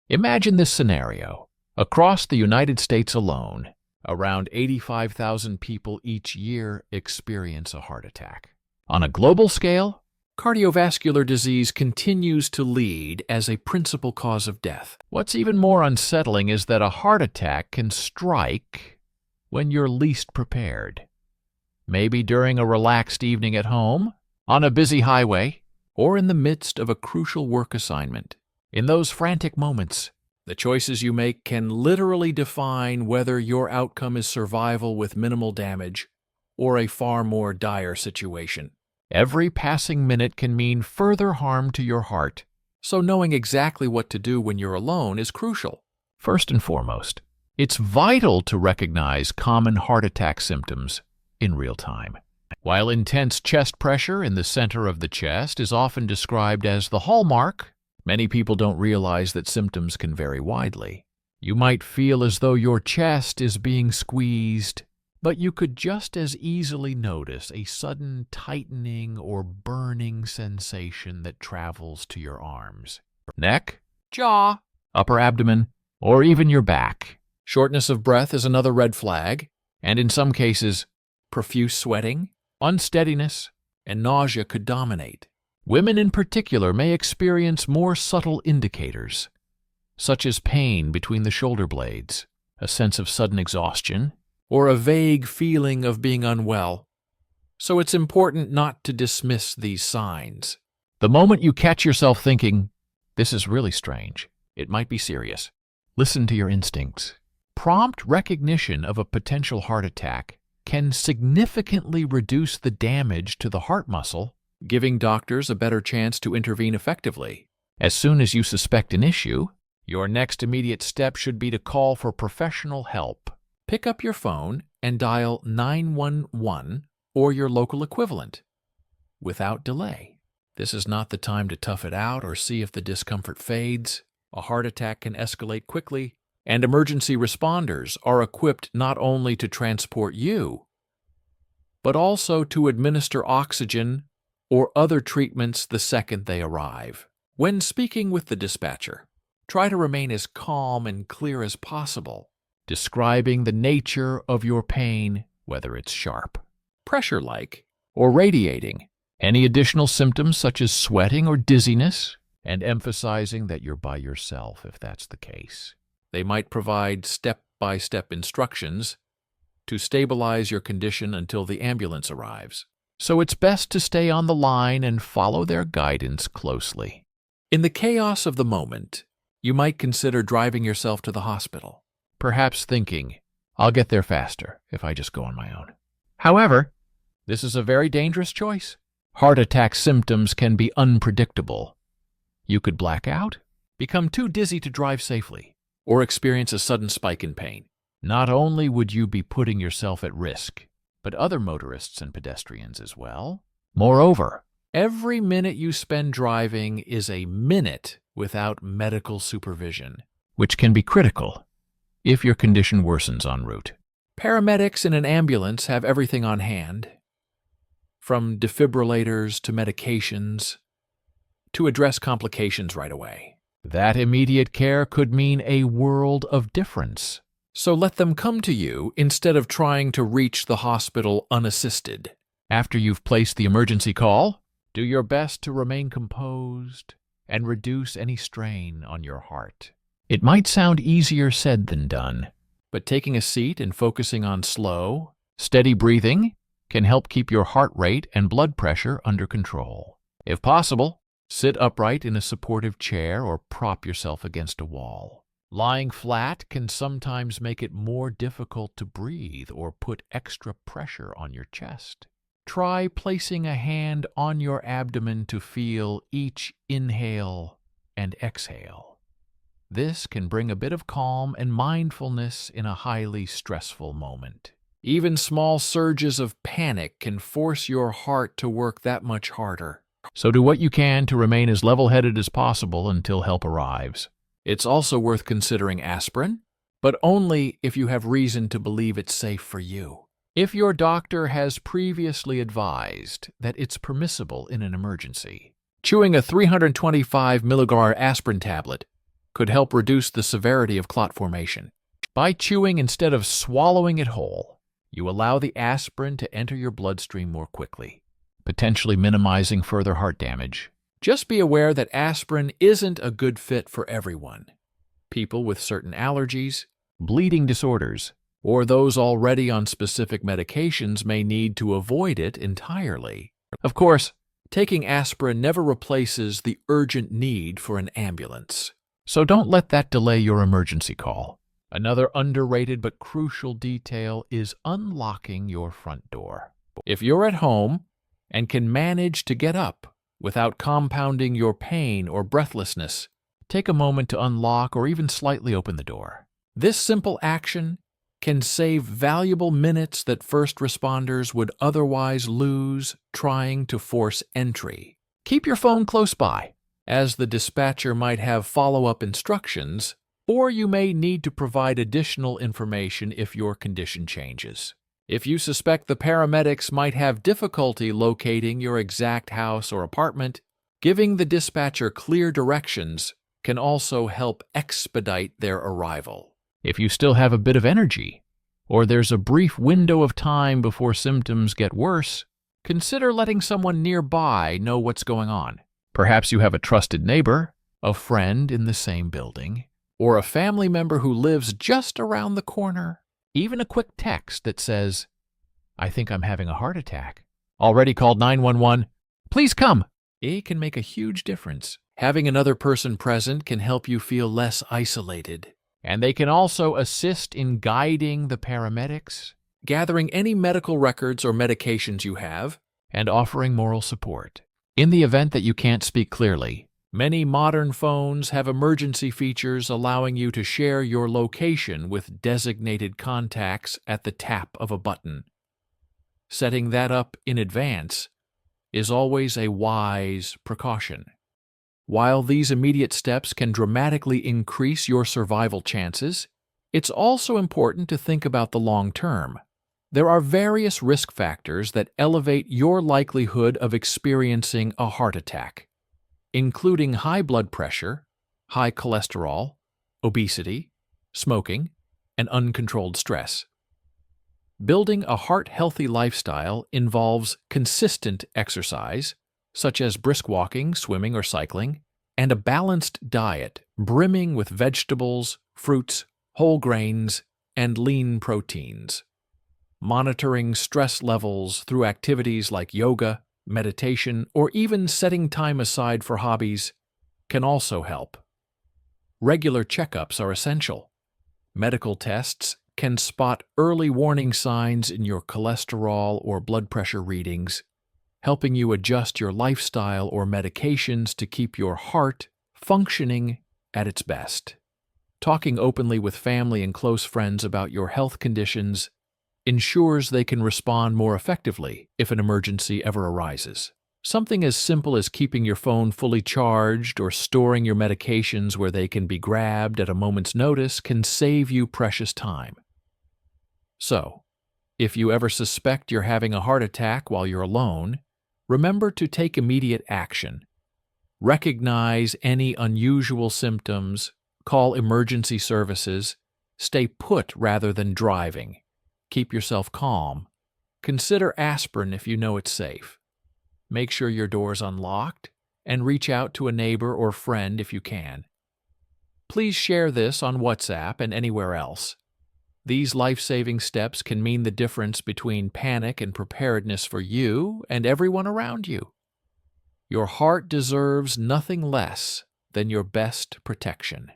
Imagine this scenario. Across the United States alone, around 85,000 people each year experience a heart attack. On a global scale, cardiovascular disease continues to lead as a principal cause of death. What's even more unsettling is that a heart attack can strike when you're least prepared. Maybe during a relaxed evening at home, on a busy highway, or in the midst of a crucial work assignment. In those frantic moments, the choices you make can literally define whether your outcome is survival with minimal damage or a far more dire situation. Every passing minute can mean further harm to your heart, so knowing exactly what to do when you're alone is crucial. First and foremost, it's vital to recognize common heart attack symptoms in real time. While intense chest pressure in the center of the chest is often described as the hallmark, many people don't realize that symptoms can vary widely. You might feel as though your chest is being squeezed, but you could just as easily notice a sudden tightening or burning sensation that travels to your arms, neck, jaw, upper abdomen, or even your back. Shortness of breath is another red flag, and in some cases, profuse sweating, unsteadiness, and nausea could dominate. Women in particular may experience more subtle indicators, such as pain between the shoulder blades, a sense of sudden exhaustion, or a vague feeling of being unwell. So it's important not to dismiss these signs. The moment you catch yourself thinking, "This is really strange, it might be serious," listen to your instincts. Prompt recognition of a potential heart attack can significantly reduce the damage to the heart muscle, giving doctors a better chance to intervene effectively. As soon as you suspect an issue, your next immediate step should be to call for professional help. Pick up your phone and dial 911 or your local equivalent without delay. This is not the time to tough it out or see if the discomfort fades. A heart attack can escalate quickly, and emergency responders are equipped not only to transport you, but also to administer oxygen or other treatments the second they arrive. When speaking with the dispatcher, try to remain as calm and clear as possible, describing the nature of your pain, whether it's sharp, pressure-like, or radiating, any additional symptoms such as sweating or dizziness, and emphasizing that you're by yourself if that's the case. They might provide step-by-step instructions to stabilize your condition until the ambulance arrives. So it's best to stay on the line and follow their guidance closely. In the chaos of the moment, you might consider driving yourself to the hospital, perhaps thinking, "I'll get there faster if I just go on my own." However, this is a very dangerous choice. Heart attack symptoms can be unpredictable. You could black out, become too dizzy to drive safely, or experience a sudden spike in pain. Not only would you be putting yourself at risk, but other motorists and pedestrians as well. Moreover, every minute you spend driving is a minute without medical supervision, which can be critical if your condition worsens en route. Paramedics in an ambulance have everything on hand, from defibrillators to medications, to address complications right away. That immediate care could mean a world of difference. So let them come to you instead of trying to reach the hospital unassisted. After you've placed the emergency call, do your best to remain composed and reduce any strain on your heart. It might sound easier said than done, but taking a seat and focusing on slow, steady breathing can help keep your heart rate and blood pressure under control. If possible, sit upright in a supportive chair or prop yourself against a wall. Lying flat can sometimes make it more difficult to breathe or put extra pressure on your chest. Try placing a hand on your abdomen to feel each inhale and exhale. This can bring a bit of calm and mindfulness in a highly stressful moment. Even small surges of panic can force your heart to work that much harder. So do what you can to remain as level-headed as possible until help arrives. It's also worth considering aspirin, but only if you have reason to believe it's safe for you. If your doctor has previously advised that it's permissible in an emergency, chewing a 325 milligram aspirin tablet could help reduce the severity of clot formation. By chewing instead of swallowing it whole, you allow the aspirin to enter your bloodstream more quickly, potentially minimizing further heart damage. Just be aware that aspirin isn't a good fit for everyone. People with certain allergies, bleeding disorders, or those already on specific medications may need to avoid it entirely. Of course, taking aspirin never replaces the urgent need for an ambulance. So don't let that delay your emergency call. Another underrated but crucial detail is unlocking your front door. If you're at home and can manage to get up without compounding your pain or breathlessness, take a moment to unlock or even slightly open the door. This simple action can save valuable minutes that first responders would otherwise lose trying to force entry. Keep your phone close by, as the dispatcher might have follow-up instructions, or you may need to provide additional information if your condition changes. If you suspect the paramedics might have difficulty locating your exact house or apartment, giving the dispatcher clear directions can also help expedite their arrival. If you still have a bit of energy, or there's a brief window of time before symptoms get worse, consider letting someone nearby know what's going on. Perhaps you have a trusted neighbor, a friend in the same building, or a family member who lives just around the corner. Even a quick text that says, "I think I'm having a heart attack. Already called 911. Please come." It can make a huge difference. Having another person present can help you feel less isolated. And they can also assist in guiding the paramedics, gathering any medical records or medications you have, and offering moral support. In the event that you can't speak clearly, many modern phones have emergency features allowing you to share your location with designated contacts at the tap of a button. Setting that up in advance is always a wise precaution. While these immediate steps can dramatically increase your survival chances, it's also important to think about the long term. There are various risk factors that elevate your likelihood of experiencing a heart attack, including high blood pressure, high cholesterol, obesity, smoking, and uncontrolled stress. Building a heart-healthy lifestyle involves consistent exercise, such as brisk walking, swimming, or cycling, and a balanced diet brimming with vegetables, fruits, whole grains, and lean proteins. Monitoring stress levels through activities like yoga, meditation, or even setting time aside for hobbies can also help. Regular checkups are essential. Medical tests can spot early warning signs in your cholesterol or blood pressure readings, helping you adjust your lifestyle or medications to keep your heart functioning at its best. Talking openly with family and close friends about your health conditions ensures they can respond more effectively if an emergency ever arises. Something as simple as keeping your phone fully charged or storing your medications where they can be grabbed at a moment's notice can save you precious time. So, if you ever suspect you're having a heart attack while you're alone, remember to take immediate action. Recognize any unusual symptoms, call emergency services, stay put rather than driving. Keep yourself calm. Consider aspirin if you know it's safe. Make sure your door's unlocked, and reach out to a neighbor or friend if you can. Please share this on WhatsApp and anywhere else. These life-saving steps can mean the difference between panic and preparedness for you and everyone around you. Your heart deserves nothing less than your best protection.